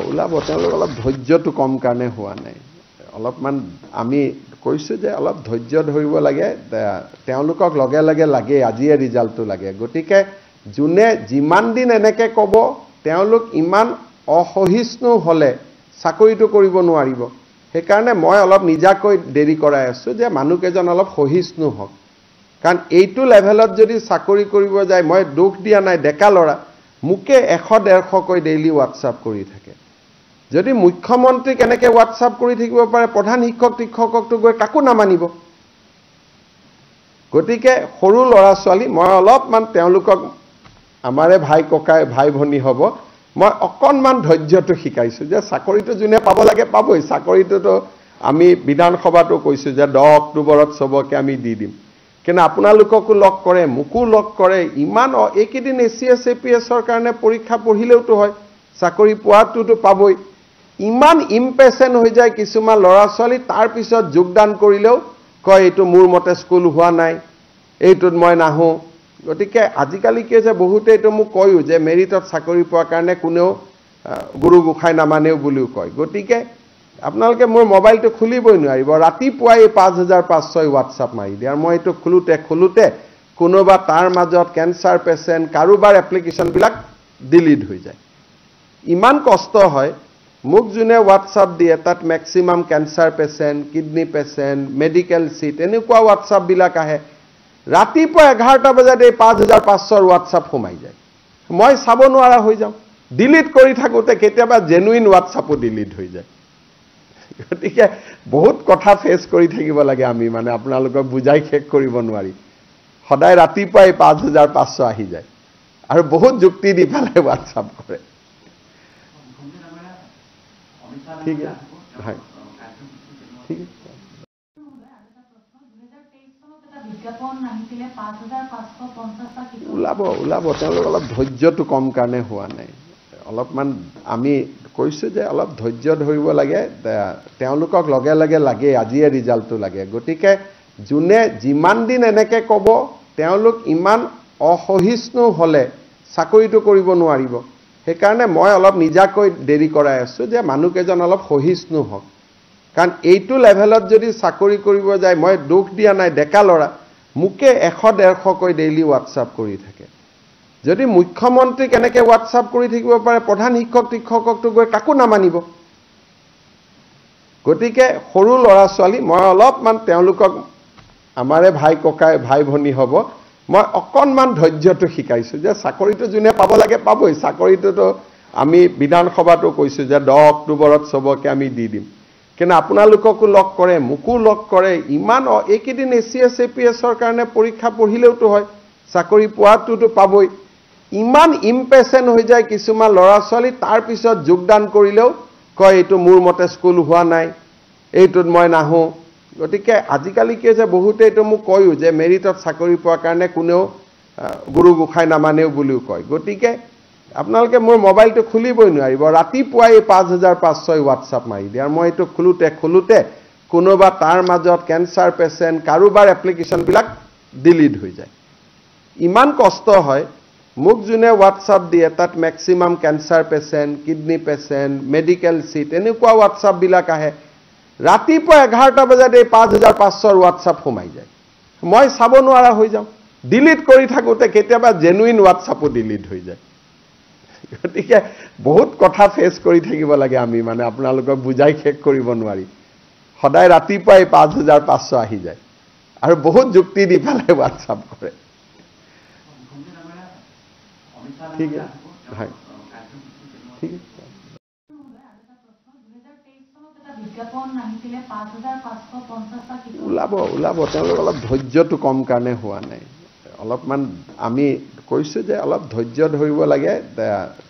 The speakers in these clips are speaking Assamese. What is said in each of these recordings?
ওলাব তেওঁলোক অলপ ধৈৰ্যটো কম কাৰণে হোৱা নাই অলপমান আমি কৈছো যে অলপ ধৈৰ্য ধৰিব লাগে তেওঁলোকক লগে লগে লাগে আজিয়ে ৰিজাল্টটো লাগে গতিকে জুনে যিমান দিন এনেকে ক'ব তেওঁলোক ইমান অসহিষ্ণু হলে চাকৰিটো কৰিব নোৱাৰিব সেইকাৰণে মই অলপ নিজাকৈ দেৰি কৰাই আছো যে মানুহকেজন অলপ সহিষ্ণু হওক কাৰণ এইটো লেভেলত যদি চাকৰি কৰিব যায় মই দুখ দিয়া নাই ডেকা লৰা মুকে 100-150 কৈ ডেইলি হোৱাটছআপ কৰি থাকে যদি মুখ্যমন্ত্ৰী কেনেকে হোৱাটছআপ কৰি থাকিব পাৰে প্ৰধান শিক্ষকটো গৈ কাকো নামানিব গতিকে সৰু লৰা ছোৱালী মই অলপমান তেওঁলোকক আমাৰে ভাই ককাই ভাই ভনী হ'ব মই অকনমান ধৈৰ্যটো শিকাইছো যে চাকৰিটো জুনে পাব লাগে পাবই চাকৰিটো আমি বিধানসভাটো কৈছো যে 10 অক্টোবৰত সবকে আমি দি দিম কিন্তু আপোনালোককো লক কৰে মুকু লক কৰে ইমান এইকেদিন এসিএস এপিএছৰ কাৰণে পৰীক্ষা পঢ়িলেওটো হয় চাকৰি পোৱাটোটো পাবই ইমান ইম্পেশেন্ট হৈ যায় কিছুমান লৰা ছোৱালী তাৰ পিছত যোগদান কৰিলেও কয় এইটো মোৰ মতে স্কুল হোৱা নাই এইটোত মই নাহো গতিকে আজিকালি কি যে বহুতে এইটো মোক কয়ও যে মেৰিটত চাকৰি পোৱাৰ কাৰণে কোনেও গুৰু গোখাই নামানেও বুলিও কয় গতিকে আপোনালোকে মোৰ মোবাইলটো খুলিবই নোৱাৰিব ৰাতিপুৱাই 5506 হোৱাটছআপ মাৰি দিয়ে আৰু মই এইটো খুলুতে কোনোবা তাৰ মাজত কেন্সাৰ পেশেন্ট কাৰোবাৰ এপ্লিকেশন বিলাক ডিলিট হৈ যায় ইমান কষ্ট হয় মোক জুনে হোৱাটছআপ দিয়ে তাত maximum cancer patient kidney patient medical seat এনেকুৱা হোৱাটছআপ বিলাক আহে ৰাতিপুৱা 11টা বজাত এই 5500 হোৱাটছআপ সোমাই যায় মই চাব নোৱাৰা হৈ যাম ডিলিট কৰি থাকোতে কেতিয়াবা জেনুইন হোৱাটছআপো ডিলিট হৈ যায় গতিকে বহুত কথা ফেস কৰি থাকিব লাগে আমি মানে আপোনালোকক বুজাই শেষ কৰিব নোৱাৰি সদায় ৰাতিপুৱাই 5500 আহি যায় আৰু বহুত যুক্তি দি পেলাই হোৱাটছআপ কৰে ঠিক আছে হয় ঠিক আছে ওলাব তেওঁলোক অলপ ধৈৰ্যটো কম কাৰণে হোৱা নাই অলপমান আমি কৈছো যে অলপ ধৈৰ্য ধৰিব লাগে তেওঁলোকক লগে লগে লাগে আজিয়ে ৰিজাল্টটো লাগে গতিকে জুনে যিমান দিন এনেকে ক'ব তেওঁলোক ইমান অসহিষ্ণু হলে চাকৰিটো কৰিব নোৱাৰিব সেইকাৰণে মই অলপ নিজাকৈ দেৰি কৰাই আছো যে মানুহকেজন অলপ সহিষ্ণু হওক কাৰণ এইটো লেভেলত যদি চাকৰি কৰিব যায় মই দুখ দিয়া নাই ডেকা লৰা মুকে 100-150 কৈ ডেইলি হোৱাটছআপ কৰি থাকে যদি মুখ্যমন্ত্ৰী কেনেকে হোৱাটছআপ কৰি থাকিব পাৰে প্ৰধান শিক্ষকটো গৈ কাকো নামানিব গতিকে সৰু লৰা ছোৱালী মই অলপমান তেওঁলোকক আমাৰে ভাই ককাই ভাই ভনী হ'ব মই অকনমান ধৈৰ্যটো শিকাইছো যে চাকৰিটো জুনে পাব লাগে পাবই চাকৰিটো আমি বিধানসভাটো কৈছো যে 10 অক্টোবৰত সবকে আমি দি দিম কিন্তু আপোনালোককো লক কৰে মুকু লক কৰে ইমান এইকেদিন এসিএস এপিএছৰ কাৰণে পৰীক্ষা পঢ়িলেওটো হয় চাকৰি পোৱাটোটো পাবই ইমান ইম্পেশেন্ট হৈ যায় কিছুমান লৰা ছোৱালী তাৰ পিছত যোগদান কৰিলেও কয় এইটো মোৰ মতে স্কুল হোৱা নাই এইটোত মই নাহো গতিকে আজিকালি কি যে বহুতে এইটো মোক কয়ও যে মেৰিটত চাকৰি পোৱাৰ কাৰণে কোনেও গুৰু গোখাই নামানেও বুলিও কয় গতিকে আপোনালোকে মোৰ মোবাইলটো খুলিবই নোৱাৰিব ৰাতিপুৱাই 5506 হোৱাটছআপ মাৰি দিয়ে আৰু মই এইটো খুলুতে কোনোবা তাৰ মাজত কেন্সাৰ পেশেন্ট কাৰোবাৰ এপ্লিকেশন বিলাক ডিলিট হৈ যায় ইমান কষ্ট হয় মোক জুনে হোৱাটছআপ দিয়ে তাত maximum cancer patient kidney patient medical seat এনেকুৱা হোৱাটছআপ বিলাক আহে ৰাতিপুৱা 11টা বজাত এই 5500 হোৱাটছআপ সোমাই যায় মই চাব নোৱাৰা হৈ যাম ডিলিট কৰি থাকোতে কেতিয়াবা জেনুইন হোৱাটছআপো ডিলিট হৈ যায় গতিকে বহুত কথা ফেস কৰি থাকিব লাগে আমি মানে আপোনালোকক বুজাই শেষ কৰিব নোৱাৰি সদায় ৰাতিপুৱাই 5500 আহি যায় আৰু বহুত যুক্তি দি পেলাই হোৱাটছআপ কৰে ঠিক আছে হয় ঠিক আছে ওলাব তেওঁলোক অলপ ধৈৰ্যটো কম কাৰণে হোৱা নাই অলপমান আমি কৈছো যে অলপ ধৈৰ্য ধৰিব লাগে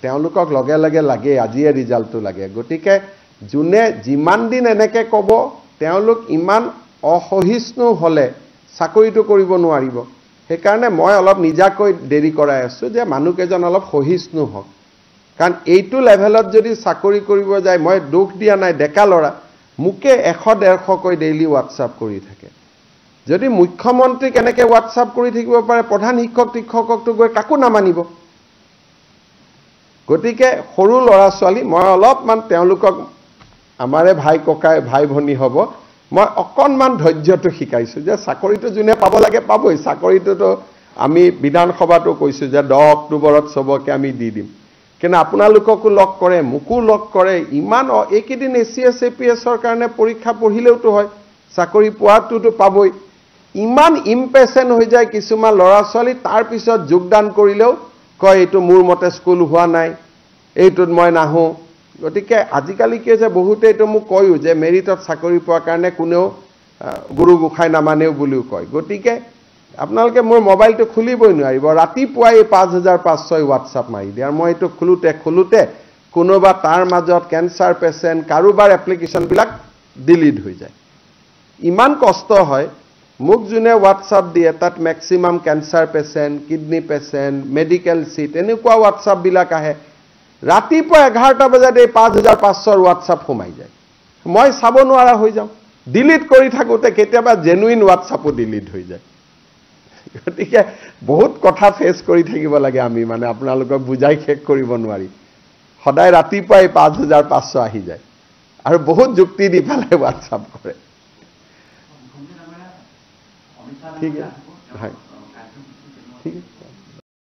তেওঁলোকক লগে লগে লাগে আজিয়ে ৰিজাল্টটো লাগে গতিকে জুনে যিমান দিন এনেকে ক'ব তেওঁলোক ইমান অসহিষ্ণু হলে চাকৰিটো কৰিব নোৱাৰিব সেইকাৰণে মই অলপ নিজাকৈ দেৰি কৰাই আছো যে মানুহকেজন অলপ সহিষ্ণু হওক কাৰণ এইটো লেভেলত যদি চাকৰি কৰিব যায় মই দুখ দিয়া নাই ডেকা লৰা মুকে 100-150 কৈ ডেইলি হোৱাটছআপ কৰি থাকে যদি মুখ্যমন্ত্ৰী কেনেকে হোৱাটছআপ কৰি থাকিব পাৰে প্ৰধান শিক্ষকটো গৈ কাকো নামানিব গতিকে সৰু ল'ৰা ছোৱালী মই অলপমান তেওঁলোকক আমাৰে ভাই ককাই ভাই ভনী হ'ব মই অকণমান ধৈৰ্যটো শিকাইছোঁ যে চাকৰিটো যোনে পাব লাগে পাবই চাকৰিটোতো আমি বিধানসভাতো কৈছোঁ যে 10 অক্টোবৰত সবকে আমি দি দিম কিন্তু আপোনালোককো লগ কৰে মোকো লগ কৰে ইমান এইকেইদিন ACS APSৰ কাৰণে পৰীক্ষা পঢ়িলেওতো হয় চাকৰি পোৱাটোতো পাবই ইমান ইম্পেচেণ্ট হৈ যায় কিছুমান ল'ৰা ছোৱালী তাৰ পিছত যোগদান কৰিলেও কয় এইটো মোৰ মতে স্কুল হোৱা নাই এইটোত মই নাহো গতিকে আজিকালি কি হৈছে বহুতে এইটো মোক কয়ও যে মেৰিটত চাকৰি পোৱাৰ কাৰণে কোনেও গুৰু গোখাই নামানেও বুলিও কয় গতিকে আপোনালোকে মোৰ মোবাইলটো খুলিবই নোৱাৰিব ৰাতিপুৱাই 5506 হোৱাটছআপ মাৰি দিয়ে আৰু মই এইটো খোলোতে কোনোবা তাৰ মাজত কেঞ্চাৰ পেচেণ্ট কাৰোবাৰ এপ্লিকেশ্যনবিলাক ডিলিট হৈ যায় ইমান কষ্ট হয় মোক যোনে হোৱাটছআপ দিয়ে তাত maximum cancer patient kidney patient medical seat এনেকুৱা হোৱাটছআপ বিলাক আহে ৰাতিপুৱা 11টা বজাত এই 5500 হোৱাটছআপ সোমাই যায় মই চাব নোৱাৰা হৈ যাওঁ ডিলিট কৰি থাকোতে কেতিয়াবা জেনুইন হোৱাটছআপো ডিলিট হৈ যায় গতিকে বহুত কথা ফেচ কৰি থাকিব লাগে আমি মানে আপোনালোকক বুজাই শেষ কৰিব নোৱাৰি সদায় ৰাতিপুৱাই 5500 আহি যায় আৰু বহুত যুক্তি দি পেলাই হোৱাটছআপ কৰে ঠিক আছে